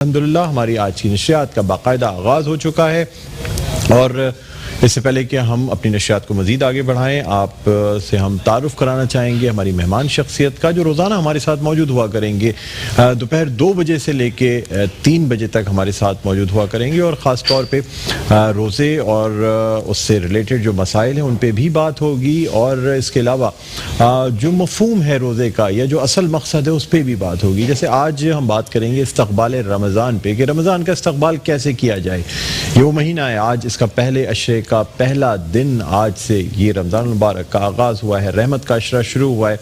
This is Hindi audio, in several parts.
अल्हम्दुलिल्लाह हमारी आज की नशियात का बाकायदा आगाज़ हो चुका है और इससे पहले कि हम अपनी नशियात को मज़ीद आगे बढ़ाएं, आप से हम तारुफ़ कराना चाहेंगे हमारी मेहमान शख्सियत का जो रोज़ाना हमारे साथ मौजूद हुआ करेंगे। दोपहर 2 बजे से लेके 3 बजे तक हमारे साथ मौजूद हुआ करेंगे और ख़ास तौर पे रोज़े और उससे रिलेटेड जो मसाइल हैं उन पर भी बात होगी और इसके अलावा जो मफ़हूम है रोज़े का या जो असल मकसद है उस पर भी बात होगी। जैसे आज हम बात करेंगे इस्तक़बाल रमज़ान पे कि रमज़ान का इस्तक़बाल कैसे किया जाए। ये वो महीना है, आज इसका पहले अशरे का पहला दिन, आज से ये रमज़ान मुबारक का आगाज़ हुआ है, रहमत का अशरा शुरू हुआ है।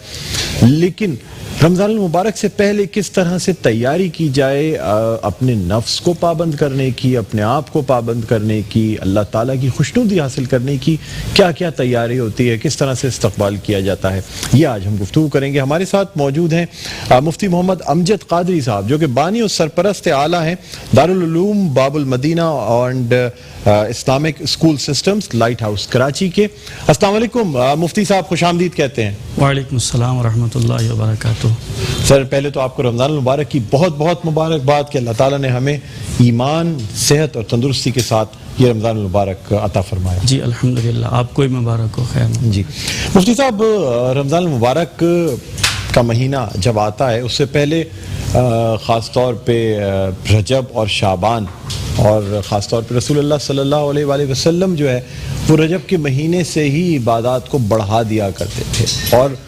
लेकिन रमज़ान मुबारक से पहले किस तरह से तैयारी की जाए अपने नफ्स को पाबंद करने की, अपने आप को पाबंद करने की, अल्लाह ताला की खुशनुदी हासिल करने की क्या क्या तैयारी होती है, किस तरह से इस्तक़बाल किया जाता है, ये आज हम गुफ्तगू करेंगे। हमारे साथ मौजूद हैं मुफ्ती मोहम्मद अमजद क़ादरी साहब जो कि बानी और सरपरस्त आला हैं Darul Uloom Babul Madina and Islamic school systems lighthouse Karachi के। अस्सलाम वालेकुम मुफ्ती साहब, खुशामदीद कहते हैं। वालेकुम अस्सलाम व रहमतुल्लाहि व बरकातुहू। सर पहले तो आपको रमज़ान मुबारक की बहुत बहुत मुबारकबाद कि अल्लाह ताला ने हमें ईमान, सेहत और तंदुरुस्ती के साथ ये रमज़ान मुबारक अता फरमाया। जी अल्हम्दुलिल्लाह, आपको ही मुबारक हो। खैर जी मुफ्ती साहब, रमज़ान मुबारक का महीना जब आता है उससे पहले ख़ास तौर पे रजब और शाबान और ख़ास तौर पे रसूलुल्लाह सल्लल्लाहु अलैहि वसल्लम जो है वो रजब के महीने से ही इबादत को बढ़ा दिया करते थे। और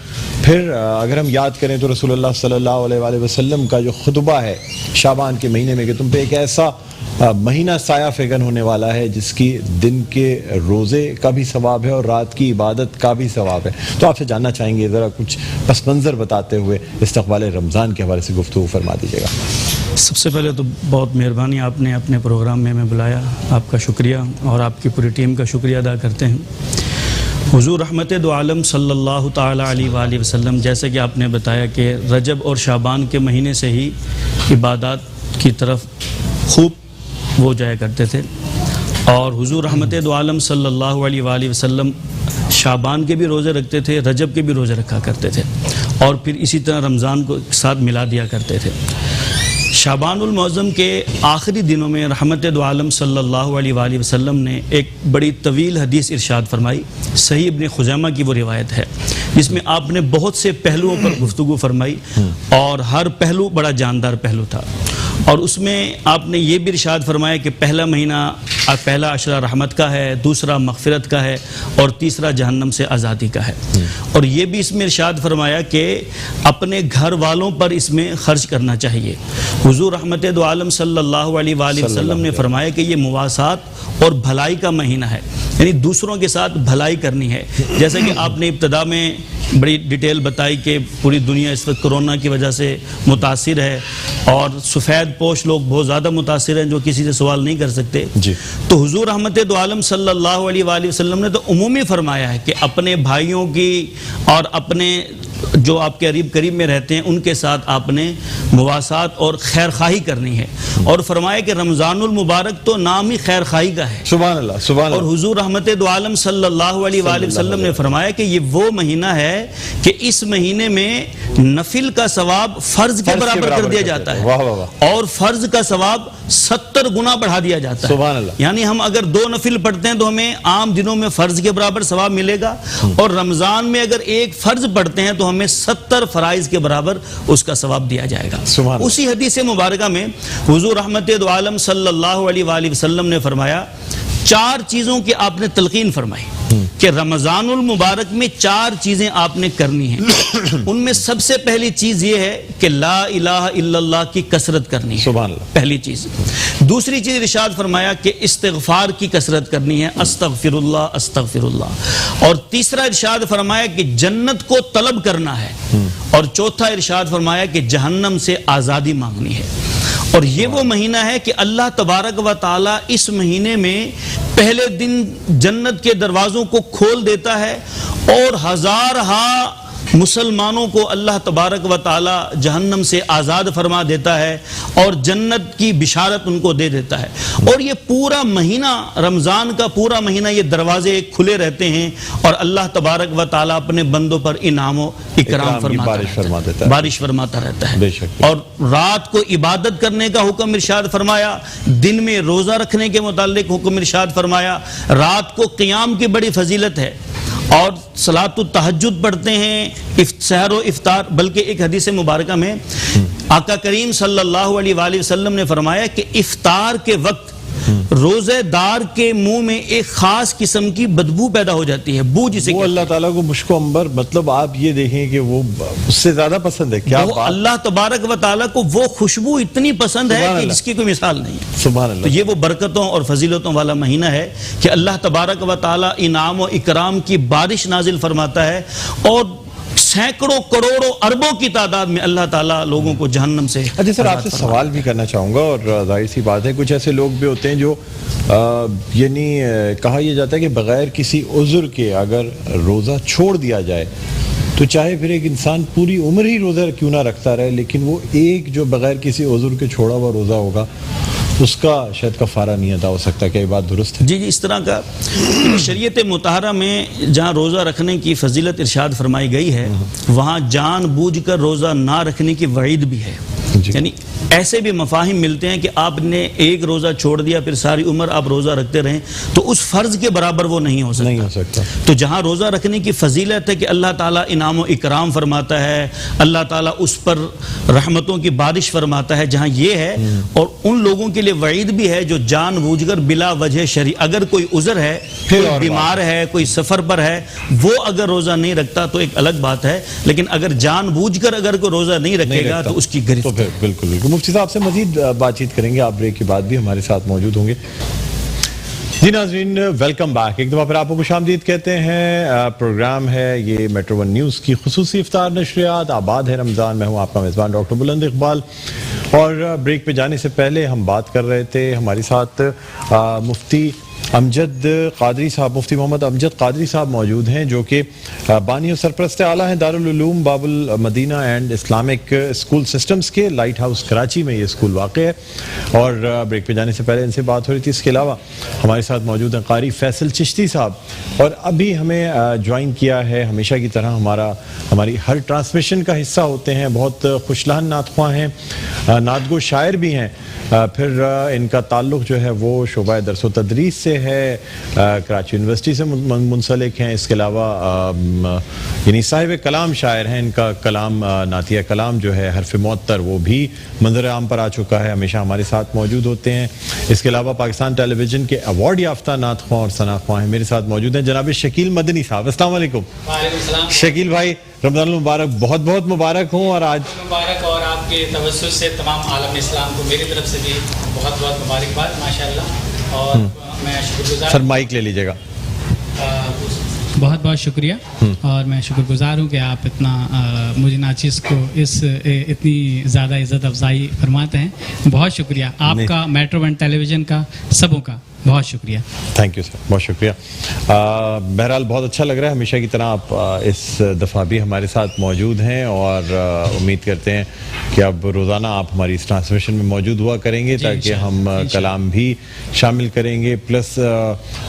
फिर अगर हम याद करें तो रसूलुल्लाह सल्लल्लाहु अलैहि वसल्लम का जो खुतबा है शाबान के महीने में कि तुम पे एक ऐसा महीना साया फेगन होने वाला है जिसकी दिन के रोज़े का भी सवाब है और रात की इबादत का भी सवाब है। तो आपसे जानना चाहेंगे, ज़रा कुछ पस मंज़र बताते हुए इस्तक़बाल रमज़ान के हवाले से गुफ्तगू फरमा दीजिएगा। सबसे पहले तो बहुत मेहरबानी, आपने अपने प्रोग्राम में हमें बुलाया, आपका शुक्रिया और आपकी पूरी टीम का शुक्रिया अदा करते हैं। हुज़ूर रहमत दो आलम सल्लल्लाहु ताला अलैहि वसल्लम, जैसे कि आपने बताया कि रजब और शाबान के महीने से ही इबादत की तरफ खूब वो जाया करते थे और हुज़ूर रहमत दो आलम सल्लल्लाहु अलैहि वसल्लम शाबान के भी रोज़े रखते थे, रजब के भी रोज़े रखा करते थे और फिर इसी तरह रमज़ान को साथ मिला दिया करते थे। शाबानुल मुअज़्ज़म के आखिरी दिनों में रहमत दो आलम सल्लल्लाहु अलैहि वसल्लम ने एक बड़ी तवील हदीस इरशाद फरमाई। सही इब्ने खुज़ैमा की वो रिवायत है जिसमें आपने बहुत से पहलुओं पर गुफ्तगू फरमाई और हर पहलू बड़ा जानदार पहलू था और उसमें आपने ये भी इरशाद फरमाया कि पहला महीना पहला अशरा रहमत का है, दूसरा मग़फ़िरत का है और तीसरा जहन्नम से आज़ादी का है। और ये भी इसमें इरशाद फरमाया कि अपने घर वालों पर इसमें खर्च करना चाहिए। हुज़ूर रहमत दो आलम सल्लल्लाहु अलैहि वसल्लम ने फरमाया कि ये मुवासात और भलाई का महीना है, यानी दूसरों के साथ भलाई करनी है। जैसे कि आपने इब्तदा में बड़ी डिटेल बताई कि पूरी दुनिया इस वक्त कोरोना की वजह से मुतासिर है और सफ़ेद पोश लोग बहुत ज़्यादा मुतासिर हैं जो किसी से सवाल नहीं कर सकते जी। तो हुज़ूर रहमत दो आलम सल्लल्लाहु अलैहि वसल्लम ने तो उमूमी फरमाया है कि अपने भाइयों की और अपने जो आपके करीब करीब में रहते हैं उनके साथ आपने मुवासात और खैर खाही करनी है और फरमाया कि रमज़ानुल मुबारक तो नाम ही खैर खाही का है। सुभान अल्लाह, सुभान अल्लाह। और हुज़ूर रहमत दो आलम सल्लल्लाहु अलैहि वसल्लम ने फरमाया कि ये वो महीना है कि इस महीने में नफिल का सवाब फर्ज के बराबर कर दिया जाता है। वाह वाह। और फर्ज का सवाब 70 गुना बढ़ा दिया जाता है। सुभान अल्लाह। यानी हम अगर 2 नफिल पढ़ते हैं तो हमें आम दिनों में फर्ज के बराबर सवाब मिलेगा और रमज़ान में अगर एक फर्ज पढ़ते हैं तो हमें 70 फराइज के बराबर उसका सवाब दिया जाएगा। उसी हदीस मुबारका में हुज़ूर रहमत दो आलम सल्लल्लाहु अलैहि वसल्लम ने फरमाया 4 चीज़ों की आपने तलकीन फरमाई कि रमज़ानुल मुबारक में 4 चीज़ें आपने करनी हैं। उनमें सबसे पहली चीज़ ये है कि ला इलाहा इल्लल्लाह की कसरत करनी है, सुभान अल्लाह, पहली चीज़। दूसरी चीज़ इरशाद फरमाया कि इस्तिग़फ़ार की कसरत करनी है, अस्तग़फ़िरुल्लाह अस्तग़फ़िरुल्लाह। और तीसरा इरशाद फरमाया कि जन्नत को तलब करना है और चौथा इरशाद फरमाया कि जहन्नम से आज़ादी मांगनी है। और ये वो महीना है कि अल्लाह तबारक व ताला इस महीने में पहले दिन जन्नत के दरवाज़ों को खोल देता है और हज़ार मुसलमानों को अल्लाह तबारक व ताला जहन्नम से आज़ाद फरमा देता है और जन्नत की बिशारत उनको दे देता है। और ये पूरा महीना, रमज़ान का पूरा महीना, ये दरवाजे खुले रहते हैं और अल्लाह तबारक व ताला अपने बंदों पर इनाम इकराम बारिश फरमाता रहता है। और रात को इबादत करने का हुक्म इरशाद फरमाया, दिन में रोज़ा रखने के मुतालिक हुक्म इरशाद फरमाया। रात को क़ियाम की बड़ी फजीलत है और सलातुत तहज्जुद पढ़ते हैं, सहर व इफ्तार। बल्कि एक हदीस मुबारक में आका करीम सल्लल्लाहु अलैहि वसल्लम ने फरमाया कि इफ्तार के वक्त रोजेदार के मुंह में एक खास किस्म की बदबू पैदा हो जाती है, बू जिसे वो अल्लाह ताला को मुश्को अंबर, मतलब आप ये देखें कि वो उससे ज्यादा पसंद है। क्या वो अल्लाह तबारक व ताला को वो खुशबू इतनी पसंद है कि जिसकी कोई मिसाल नहीं है। सुभान अल्लाह। तो ये वो बरकतों और फजीलतों वाला महीना है कि अल्लाह तबारक व ताला इनाम और इकराम की बारिश नाजिल फरमाता है और सैकड़ों करोड़ों अरबों की तादाद में अल्लाह ताला लोगों को जहन्नम से। अच्छा सर, आपसे सवाल भी करना चाहूँगा और जाहिर सी बात है कुछ ऐसे लोग भी होते हैं जो यानी कहा यह जाता है कि बग़ैर किसी उज़्र के अगर रोज़ा छोड़ दिया जाए तो चाहे फिर एक इंसान पूरी उम्र ही रोज़ा क्यों ना रखता रहे, लेकिन वो एक जो बग़ैर किसी उज़्र के छोड़ा हुआ रोज़ा होगा उसका शायद कफ़ारा नहीं अदा हो सकता। क्या ये बात दुरुस्त है? जी जी, इस तरह का शरीयत मुतहरा में जहाँ रोज़ा रखने की फजीलत इरशाद फरमाई गई है वहाँ जानबूझकर रोज़ा ना रखने की वईद भी है। यानी ऐसे भी मफाहिम मिलते हैं कि आपने एक रोज़ा छोड़ दिया फिर सारी उम्र आप रोज़ा रखते रहें तो उस फ़र्ज़ के बराबर वो नहीं हो सकता। तो जहाँ रोज़ा रखने की फजीलत है कि अल्लाह ताला इनाम व इकराम फरमाता है, अल्लाह ताला उस पर रहमतों की बारिश फरमाता है, जहाँ ये है। और उन लोगों के लिए वईद भी है जो जानबूझकर बिला वजह शरी, अगर कोई उज़र है, कोई बीमार है, कोई सफ़र पर है, वो अगर रोज़ा नहीं रखता तो एक अलग बात है, लेकिन अगर जानबूझकर अगर कोई रोज़ा नहीं रखेगा तो उसकी गिरफ्त। बिल्कुल बिल्कुल। मुफ्ती साहब से मजीद बातचीत करेंगे, आप ब्रेक के बाद भी हमारे साथ मौजूद होंगे। जी नाज़रीन, वेलकम बैक। एक दफ़ा फिर आपको खुशामदीद कहते हैं। प्रोग्राम है ये मेट्रो वन न्यूज़ की खुसूसी इफ्तार नशरियात, आबाद है रमज़ान। मैं हूँ आपका मेज़बान डॉक्टर बुलंद इकबाल। और ब्रेक पे जाने से पहले हम बात कर रहे थे, हमारे साथ मुफ्ती अमजद कादरी साहब, मुफ्ती मोहम्मद अमजद कादरी साहब मौजूद हैं जो कि बानी और सरपरस्त आला हैं Darul Uloom Babul Madina and Islamic school systems के। लाइट हाउस कराची में ये स्कूल वाक़ है। और ब्रेक पे जाने से पहले इनसे बात हो रही थी। इसके अलावा हमारे साथ मौजूद हैं कारी फैसल चिश्ती साहब, और अभी हमें ज्वाइन किया है, हमेशा की तरह हमारी हर ट्रांसमिशन का हिस्सा होते हैं, बहुत खुशलहन नातख्वां हैं, नातगो शायर भी हैं। फिर इनका ताल्लुक़ जो है वो शोबा दरस व तदरीस से है, कराची यूनिवर्सिटी से मुंसलिक हैं। इसके अलावा यानी साहिब कलाम शायर हैं, इनका कलाम नातिया कलाम जो है हरफ मुअत्तर वो भी मंजर आम पर आ चुका है, हमेशा हमारे साथ मौजूद होते हैं। इसके अलावा पाकिस्तान टेलीविज़न के अवार्ड याफ्ता नातख्वां और सनाख्वां हैं, मेरे साथ मौजूद हैं जनाब शकील मदनी साहब। अस्सलाम वालेकुम। शकील भाई, रमज़ान मुबारक, बहुत बहुत मुबारक हूँ। और आज मुबारक, और आपके तवज्जुह से तमाम आलम इस्लाम को मेरी तरफ से भी बहुत बहुत मुबारकबाद माशाअल्लाह। और मैं शुक्रगुजार। सर माइक ले लीजिएगा। बहुत बहुत शुक्रिया, और मैं शुक्रगुजार हूँ कि आप इतना मुझे नाचिस को इतनी ज़्यादा इज़्ज़त अफजाई फरमाते हैं। बहुत शुक्रिया आपका, मेट्रो वन टेलीविज़न का, सबों का बहुत शुक्रिया। थैंक यू सर, बहुत शुक्रिया। बहरहाल बहुत अच्छा लग रहा है, हमेशा की तरह आप इस दफ़ा भी हमारे साथ मौजूद हैं और उम्मीद करते हैं कि अब रोज़ाना आप हमारी इस ट्रांसमिशन में मौजूद हुआ करेंगे ताकि हम कलाम भी शामिल करेंगे। प्लस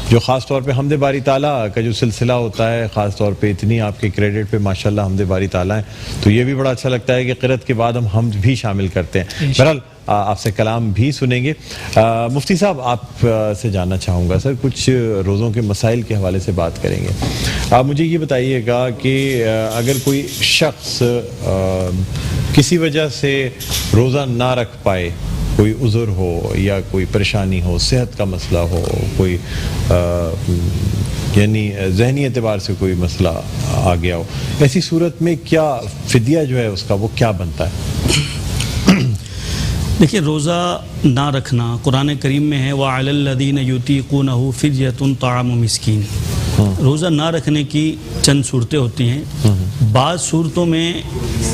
जो ख़ास तौर पे हमदे बारी ताला का जो सिलसिला होता है, ख़ास तौर पे इतनी आपके क्रेडिट पे माशाल्लाह हमदे बारी ताला है, तो ये भी बड़ा अच्छा लगता है कि क़िरात के बाद हम भी शामिल करते हैं। बहरहाल आपसे कलाम भी सुनेंगे। मुफ्ती साहब, आप से जानना चाहूँगा सर, कुछ रोज़ों के मसाइल के हवाले से बात करेंगे। आप मुझे ये बताइएगा कि अगर कोई शख्स किसी वजह से रोज़ा ना रख पाए, कोई उज़र हो या कोई परेशानी हो, सेहत का मसला हो, कोई यानी ज़हनी एतबार से कोई मसला आ गया हो, ऐसी सूरत में क्या फ़िदिया जो है उसका वो क्या बनता है? देखिए, रोज़ा ना रखना कुरान करीम में है, व अलल्लज़ीन युतीक़ूनहु फ़िद्यतुन ताअमु मिस्कीन। रोज़ा ना रखने की चंद सूरतें होती हैं। बाज़ सूरतों में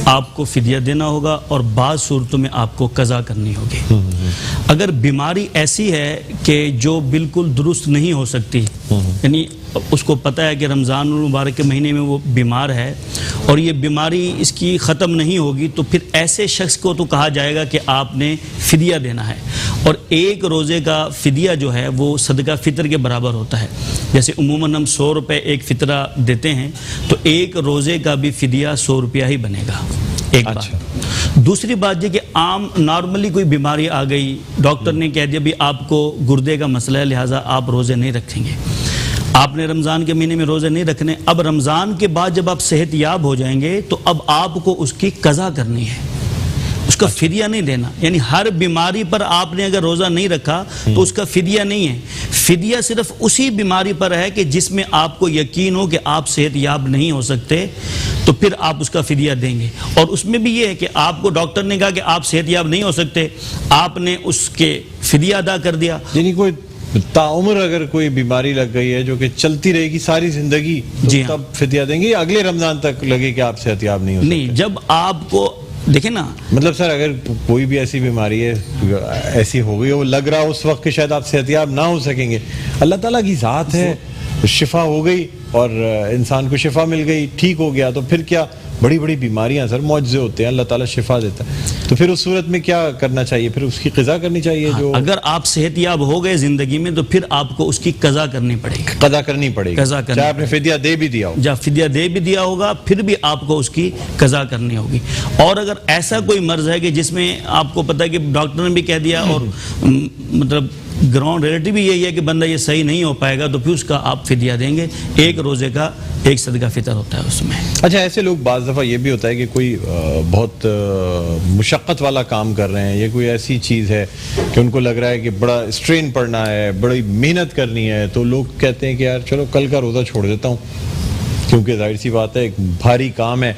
आपको फ़िदिया देना होगा और बाज़ सूरतों में आपको कज़ा करनी होगी। अगर बीमारी ऐसी है कि जो बिल्कुल दुरुस्त नहीं हो सकती, यानी उसको पता है कि रमज़ान मुबारक के महीने में वो बीमार है और ये बीमारी इसकी ख़त्म नहीं होगी, तो फिर ऐसे शख्स को तो कहा जाएगा कि आपने फ़िदिया देना है। और एक रोज़े का फ़िदिया जो है वो सदका फ़ितर के बराबर होता है। जैसे उमूमन हम 100 रुपये एक फ़ितरा देते हैं, तो एक रोज़े का भी फ़िदिया 100 रुपया ही बनेगा। एक बात। दूसरी बात ये कि आम नॉर्मली कोई बीमारी आ गई, डॉक्टर ने कह दिया भी आपको गुर्दे का मसला है, लिहाजा आप रोज़े नहीं रखेंगे, आपने रमज़ान के महीने में रोज़े नहीं रखने। अब रमज़ान के बाद जब आप सेहतयाब हो जाएंगे तो अब आपको उसकी कज़ा करनी है, उसका फिदिया नहीं देना। यानी हर बीमारी पर आपने अगर रोज़ा नहीं रखा तो उसका फिदिया नहीं है। फिदिया सिर्फ उसी बीमारी पर है कि जिसमें आपको यकीन हो कि आप सेहतयाब नहीं हो सकते, तो फिर आप उसका फिदिया देंगे। और उसमें भी ये है कि आपको डॉक्टर ने कहा कि आप सेहतयाब नहीं हो सकते, आपने उसके फिदिया अदा कर दिया। यानी कोई ताउम्र अगर कोई बीमारी लग गई है जो कि चलती रहेगी सारी जिंदगी, तो जी हाँ। तब फिदिया देंगे या अगले रमजान तक लगे कि आप सेहतयाब नहीं हो सकते? नहीं, जब आपको देखें ना, मतलब सर अगर कोई भी ऐसी बीमारी है ऐसी हो गई, वो लग रहा है उस वक्त कि शायद आप सेहतयाब ना हो सकेंगे, अल्लाह ताला की ज़ात है, शिफा हो गई और इंसान को शिफा मिल गई, ठीक हो गया, तो फिर क्या, बड़ी बड़ी बीमारियां सर मौजज़े होते हैं, अल्लाह ताला शिफा देता है, तो फिर उस सूरत में क्या करना चाहिए? फिर उसकी क़ज़ा करनी चाहिए। हाँ, जो अगर आप सेहतयाब हो गए ज़िंदगी में तो फिर आपको उसकी कज़ा करनी पड़ेगी। क़ज़ा करनी पड़ेगी, कज़ा करनी चाहे आपने फिदिया दे भी दिया हो। जब फिदिया दे भी दिया होगा फिर भी आपको उसकी कज़ा करनी होगी। और अगर ऐसा कोई मर्ज़ है कि जिसमें आपको पता है कि डॉक्टर ने भी कह दिया और मतलब ग्राउंड रियलिटी भी यही है कि बंदा ये सही नहीं हो पाएगा, तो फिर उसका आप फिदिया देंगे। एक रोज़े का एक सदका फितर होता है उसमें। अच्छा, ऐसे लोग बाज़ दफ़ा ये भी होता है कि कोई बहुत मुशक्क़त वाला काम कर रहे हैं, ये कोई ऐसी चीज़ है कि उनको लग रहा है कि बड़ा स्ट्रेन पड़ना है, बड़ी मेहनत करनी है, तो लोग कहते हैं कि यार चलो कल का रोज़ा छोड़ देता हूँ, क्योंकि जाहिर सी बात है एक भारी काम है,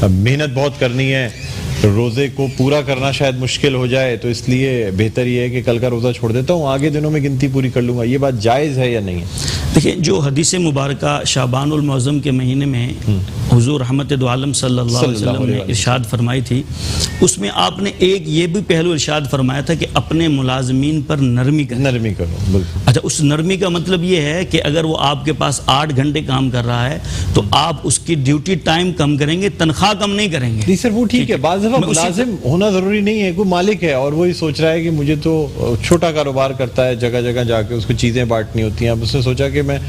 मेहनत बहुत करनी है, रोज़े को पूरा करना शायद मुश्किल हो जाए, तो इसलिए बेहतर ये है कि कल का रोज़ा छोड़ देता हूँ, आगे दिनों में गिनती पूरी कर लूँगा। ये बात जायज़ है या नहीं है? देखिए, जो हदीस मुबारक शाबानुल मुअज़्ज़म के महीने में हुज़ूर रहमत दो आलम सल्लल्लाहु अलैहि वसल्लम ने इरशाद फरमाई थी, उसमें आपने एक ये भी पहलू इरशाद फरमाया था कि अपने मुलाज़मीन पर नरमी करो। बिल्कुल। अच्छा, उस नरमी का मतलब ये है कि अगर वो आपके पास 8 घंटे काम कर रहा है तो आप उसकी ड्यूटी टाइम कम करेंगे, तनख्वाह कम नहीं करेंगे। नहीं सर, वो ठीक है, बाज़ दफ़ा मुलाजिम होना ज़रूरी नहीं है, कोई मालिक है और वही सोच रहा है कि मुझे तो छोटा कारोबार करता है, जगह जगह जाके उसको चीज़ें बांटनी होती हैं, अब उसने सोचा कि मैं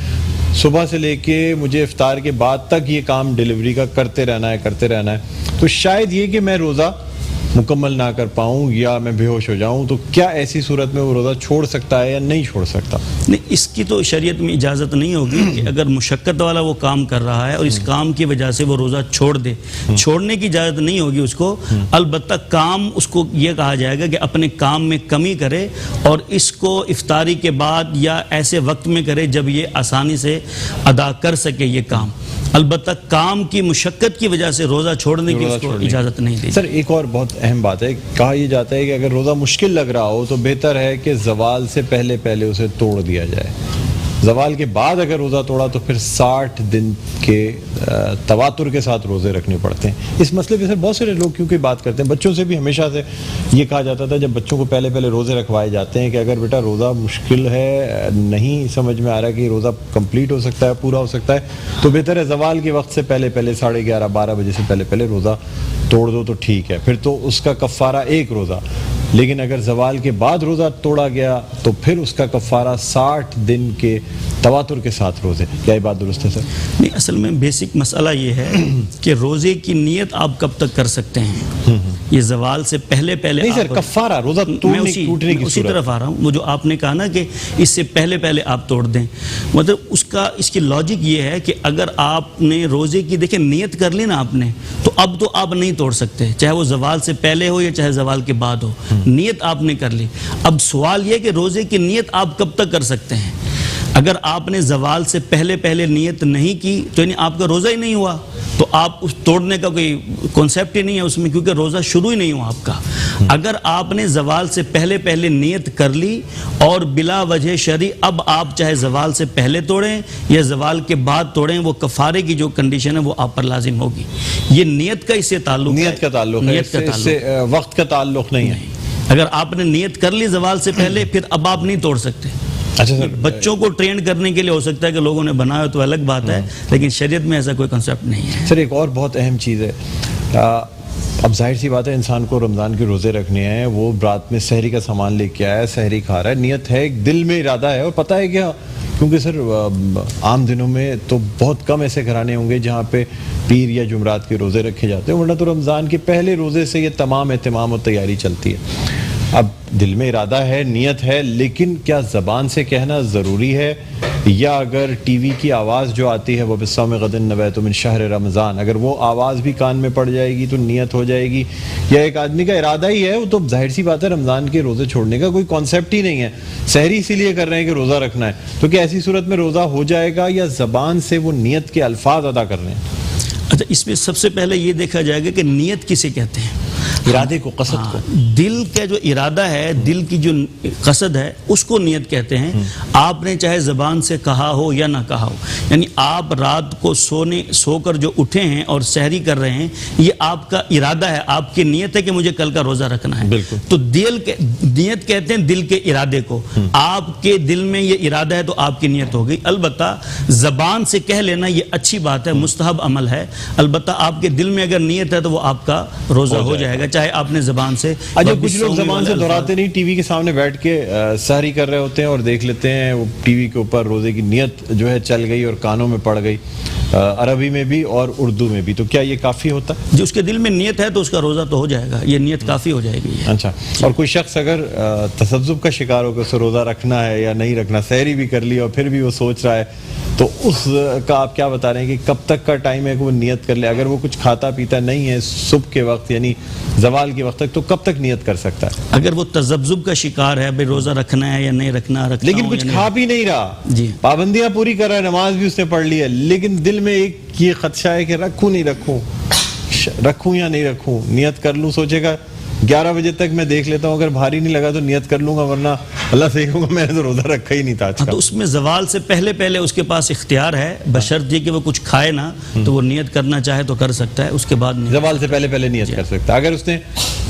सुबह से लेके मुझे इफ्तार के बाद तक ये काम डिलीवरी का करते रहना है, तो शायद ये कि मैं रोज़ा मुकम्मल ना कर पाऊँ या मैं बेहोश हो जाऊँ, तो क्या ऐसी सूरत में वो रोज़ा छोड़ सकता है या नहीं छोड़ सकता? नहीं, इसकी तो शरीयत में इजाज़त नहीं होगी कि अगर मुशक्क़त वाला वो काम कर रहा है और इस काम की वजह से वो रोज़ा छोड़ दे, छोड़ने की इजाज़त नहीं होगी उसको। अलबत्ता काम उसको ये कहा जाएगा कि अपने काम में कमी करे और इसको इफ्तारी के बाद या ऐसे वक्त में करे जब ये आसानी से अदा कर सके ये काम। अलबत्ता काम की मुशक्क़त की वजह से रोज़ा छोड़ने की उसको इजाज़त नहीं दी। सर एक और बहुत अहम बात है, कहा यह जाता है कि अगर रोज़ा मुश्किल लग रहा हो तो बेहतर है कि ज़वाल से पहले पहले उसे तोड़ दिया जाए। ज़वाल के बाद अगर रोज़ा तोड़ा तो फिर 60 दिन के तवातुर के साथ रोज़े रखने पड़ते हैं। इस मसले पे सर बहुत सारे लोग क्योंकि बात करते हैं, बच्चों से भी हमेशा से ये कहा जाता था जब बच्चों को पहले पहले रोज़े रखवाए जाते हैं कि अगर बेटा रोज़ा मुश्किल है, नहीं समझ में आ रहा कि रोज़ा कंप्लीट हो सकता है, पूरा हो सकता है, तो बेहतर है ज़वाल के वक्त से पहले पहले 11:30-12 बजे से पहले पहले रोज़ा तोड़ दो तो ठीक है, फिर तो उसका कफ़ारा एक रोज़ा। लेकिन अगर ज़वाल के बाद रोज़ा तोड़ा गया तो फिर उसका कफ़ारा 60 दिन के तवातुर के साथ रोज़े। क्या ये बात दुरुस्त है सर? नहीं, असल में बेसिक मसला ये है कि रोज़े की नीयत आप कब तक कर सकते हैं, ये ज़वाल से पहले पहले नहीं सर, कफ़ारा रोज़ा टूटने की उसी तरफ आ रहा हूँ। वो जो आपने कहा ना कि इससे पहले पहले आप तोड़ दें, मतलब उसका इसकी लॉजिक ये है कि अगर आपने रोज़े की देखिए नीयत कर ली ना आपने, तो अब तो आप नहीं तोड़ सकते, चाहे वो ज़वाल से पहले हो या चाहे ज़वाल के बाद हो, नीयत आपने कर ली। अब सवाल ये कि रोज़े की नीयत आप कब तक कर सकते हैं। अगर आपने ज़वाल से पहले पहले नीयत नहीं की तो यानी आपका रोज़ा ही नहीं हुआ, तो आप उस तोड़ने का कोई कॉन्सेप्ट ही नहीं है उसमें, क्योंकि रोज़ा शुरू ही नहीं हुआ आपका। अगर आपने ज़वाल से पहले पहले नीयत कर ली और बिला वजह शरी अब आप चाहे ज़वाल से पहले तोड़ें या ज़वाल के बाद तोड़ें, वो कफ़ारे की जो कंडीशन है वो आप पर लाजिम होगी। ये नीयत का इससे ताल्लुक है, नीयत का ताल्लुक है, इससे वक्त का ताल्लुक नहीं है। अगर आपने नियत कर ली ज़वाल से पहले, फिर अब आप नहीं तोड़ सकते। अच्छा सर, बच्चों को ट्रेन करने के लिए हो सकता है कि लोगों ने बनाया तो अलग बात है, लेकिन शरीयत में ऐसा कोई कंसेप्ट नहीं है। सर एक और बहुत अहम चीज़ है, अब जाहिर सी बात है इंसान को रमज़ान के रोज़े रखने हैं, वो रात में सहरी का सामान लेके आया है, सहरी खा रहा है, नियत है, एक दिल में इरादा है, और पता है क्या, क्योंकि सर आम दिनों में तो बहुत कम ऐसे घराने होंगे जहाँ पे पीर या जुमरात के रोज़े रखे जाते हैं, वरना तो रमज़ान के पहले रोज़े से ये तमाम एहतमाम और तैयारी चलती है। अब दिल में इरादा है, नियत है, लेकिन क्या ज़बान से कहना ज़रूरी है, या अगर टीवी की आवाज़ जो आती है वो बिस्सौम गदन नवैतु मिन शहर रमज़ान, अगर वो आवाज़ भी कान में पड़ जाएगी तो नियत हो जाएगी, या एक आदमी का इरादा ही है, वो तो जाहिर सी बात है रमज़ान के रोज़े छोड़ने का कोई कॉन्सेप्ट ही नहीं है, सहरी इसीलिए कर रहे हैं कि रोज़ा रखना है, तो क्या ऐसी सूरत में रोज़ा हो जाएगा, या ज़बान से वो नियत के अल्फाज अदा कर रहे हैं? अच्छा, इसमें सबसे पहले ये देखा जाएगा कि नियत किसे कहते हैं। इरादे को, कसद को, दिल का जो इरादा है, दिल की जो कसद है, उसको नियत कहते हैं। आपने चाहे ज़बान से कहा हो या ना कहा हो, यानी आप रात को सोकर जो उठे हैं और सहरी कर रहे हैं, ये आपका इरादा है, आपकी नियत है कि मुझे कल का रोज़ा रखना है। बिल्कुल। तो नियत कहते हैं दिल के इरादे को। आपके दिल में ये इरादा है तो आपकी नियत हो गई। अलबत्ता ज़बान से कह लेना ये अच्छी बात है, मुस्तहब अमल है। अलबत्ता आपके दिल में अगर नियत है तो वो आपका रोज़ा हो जाएगा, चाहे आपने ज़बान से। अच्छा, कुछ लोग ज़बान से दोहराते नहीं, टीवी के सामने बैठ के सहरी कर रहे होते हैं और देख लेते हैं वो टीवी के ऊपर रोज़े की नियत जो है चल गई और कानों में पड़ गई, अरबी में भी और उर्दू में भी, तो क्या ये काफ़ी होता है? जो उसके दिल में नियत है तो उसका रोज़ा तो हो जाएगा, ये नियत काफ़ी हो जाएगी। अच्छा, और कोई शख्स अगर तसब्जुब का शिकार होकर उसे रोज़ा रखना है या नहीं रखना, सहरी भी कर ली और फिर भी वो सोच रहा है, तो उसका आप क्या बता रहे हैं कि कब तक का टाइम है कि वो नियत कर ले? अगर वो कुछ खाता पीता नहीं है सुबह के वक्त यानी ज़वाल के वक्त तक, तो कब तक नियत कर सकता है? अगर वो तजब्जुब का शिकार है, भाई रोज़ा रखना है या नहीं रखना, लेकिन कुछ खा भी नहीं रहा, जी, पाबंदियां पूरी कर रहा है, नमाज भी उसने पढ़ ली है, लेकिन दिल में एक ये खदशा है कि रखूं नहीं रखूं, रखूं या नहीं रखूं, नियत कर लूं, सोचेगा 11 बजे तक मैं देख लेता हूं, अगर भारी नहीं लगा तो नियत कर लूंगा, वरना अल्लाह से कहूंगा मैंने तो रोज़ा रखा ही नहीं था आज का। तो उसमें ज़वाल से पहले उसके पास इख्तियार है, बशर्त ये कि वो कुछ खाए ना, तो वो नियत करना चाहे तो कर सकता है, उसके बाद नहीं। ज़वाल से पहले नियत कर सकता है। अगर उसने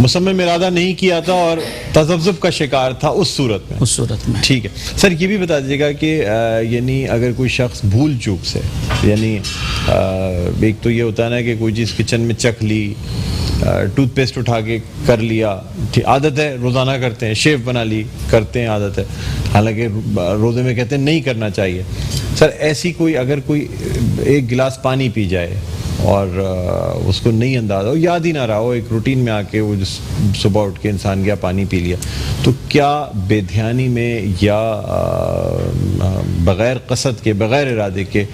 मुसम्मम इरादा नहीं किया था और तज़ब्जुब का शिकार था, उस सूरत में ठीक है। सर ये भी बता दीजिएगा कि यानी अगर कोई शख्स भूल चूक से, यानी एक तो ये होता है ना कि कोई चीज़ किचन में चख ली, टूथपेस्ट उठा के कर लिया, ठीक आदत है, रोज़ाना करते हैं, शेव बना ली, करते हैं, आदत है, हालांकि रोज़े में कहते हैं नहीं करना चाहिए। सर ऐसी कोई अगर कोई एक गिलास पानी पी जाए और उसको नहीं अंदाज़ा हो, याद ही ना रहा हो, एक रूटीन में आके वो सुबह उठ के इंसान गया पानी पी लिया, तो क्या बेध्यानी में या बग़ैर कसद के, बग़ैर इरादे के,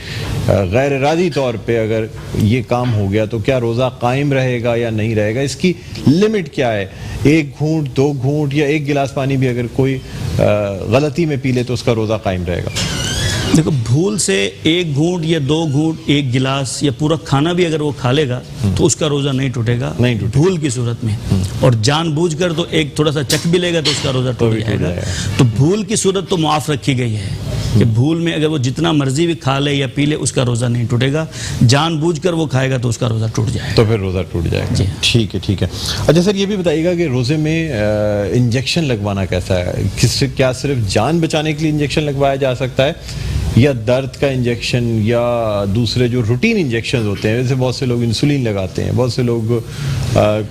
गैर इरादी तौर पे अगर ये काम हो गया तो क्या रोज़ा कायम रहेगा या नहीं रहेगा? इसकी लिमिट क्या है? 1 घूंट 2 घूंट या 1 गिलास पानी भी अगर कोई गलती में पी ले तो उसका रोज़ा कायम रहेगा? देखो, भूल से 1 घूंट या 2 घूंट, 1 गिलास या पूरा खाना भी अगर वो खा लेगा तो उसका रोज़ा नहीं टूटेगा, भूल की सूरत में। और जानबूझकर तो एक थोड़ा सा चख भी लेगा तो उसका रोज़ा टूट जाएगा। तो भूल की सूरत तो माफ़ रखी गई है कि भूल में अगर वो जितना मर्जी भी खा ले या पी ले उसका रोज़ा नहीं टूटेगा, जानबूझकर वो खाएगा तो उसका रोज़ा टूट जाएगा, तो फिर रोज़ा टूट जाएगा। ठीक है। अच्छा सर ये भी बताइएगा कि रोज़े में इंजेक्शन लगवाना कैसा है? क्या सिर्फ जान बचाने के लिए इंजेक्शन लगवाया जा सकता है, या दर्द का इंजेक्शन या दूसरे जो रूटीन इंजेक्शन होते हैं, जैसे बहुत से लोग इंसुलिन लगाते हैं, बहुत से लोग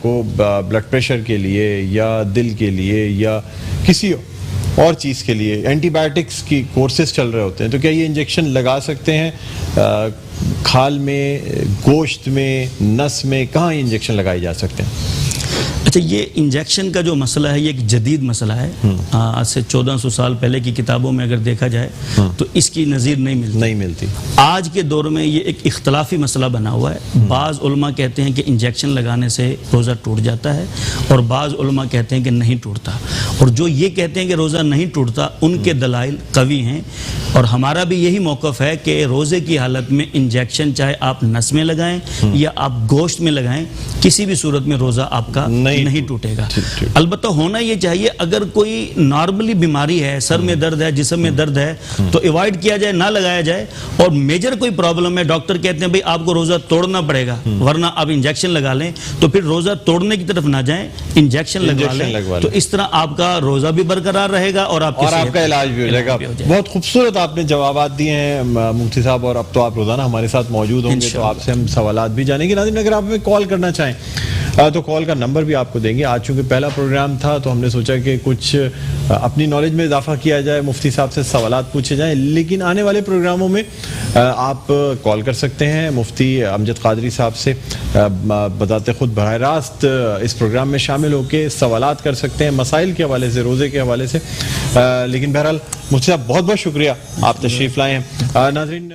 को ब्लड प्रेशर के लिए या दिल के लिए या किसी और चीज़ के लिए एंटीबायोटिक्स की कोर्सेज चल रहे होते हैं, तो क्या ये इंजेक्शन लगा सकते हैं? खाल में, गोश्त में, नस में, कहाँ ये इंजेक्शन लगाए जा सकते हैं? अच्छा, ये इंजेक्शन का जो मसला है ये एक जदीद मसला है। आज से 1400 साल पहले की किताबों में अगर देखा जाए तो इसकी नज़ीर नहीं मिलती। आज के दौर में ये एक इख्तलाफी मसला बना हुआ है। बाज़ उलमा कहते हैं कि इंजेक्शन लगाने से रोज़ा टूट जाता है और बाज़ उलमा कहते हैं कि नहीं टूटता। और जो ये कहते हैं कि रोज़ा नहीं टूटता उनके दलाइल कवी हैं, और हमारा भी यही मौक़िफ़ है कि रोज़े की हालत में इंजेक्शन चाहे आप नस में लगाएं या आप गोश्त में लगाएं, किसी भी सूरत में रोज़ा आपका नहीं नहीं टूटेगा। अलबत्ता होना ये चाहिए, अगर कोई नॉर्मली बीमारी है, सर में दर्द है, जिस्म में दर्द है, तो अवॉइड किया जाए, ना लगाया जाए। और मेजर कोई प्रॉब्लम है, डॉक्टर कहते हैं भाई आपको रोजा तोड़ना पड़ेगा वरना आप इंजेक्शन लगा लें, तो फिर रोजा तोड़ने की तरफ ना जाएं, इंजेक्शन लगवा लें। तो इस तरह आपका रोजा भी बरकरार रहेगा और आपका इलाज भी हो जाएगा। बहुत खूबसूरत आपने जवाब दिए हैं मुफ्ती साहब, और अब तो आप रोजाना हमारे साथ मौजूद होंगे, तो आपसे हम सवालात भी जानेंगे। नाज़रीन, अगर आप हमें कॉल करना चाहें तो कॉल का नंबर भी आपको देंगे। आज चूंकि पहला प्रोग्राम था तो हमने सोचा कि कुछ अपनी नॉलेज में इजाफा किया जाए, मुफ्ती साहब से सवालात पूछे जाएं, लेकिन आने वाले प्रोग्रामों में आप कॉल कर सकते हैं मुफ्ती अमजद कादरी साहब से, बताते खुद बराह रास्त इस प्रोग्राम में शामिल होकर सवालात कर सकते हैं, मसाइल के हवाले से, रोज़े के हवाले से। लेकिन बहरहाल मुफ्ती साहब बहुत बहुत शुक्रिया, आप तशरीफ़ लाए हैं। नाज़रीन।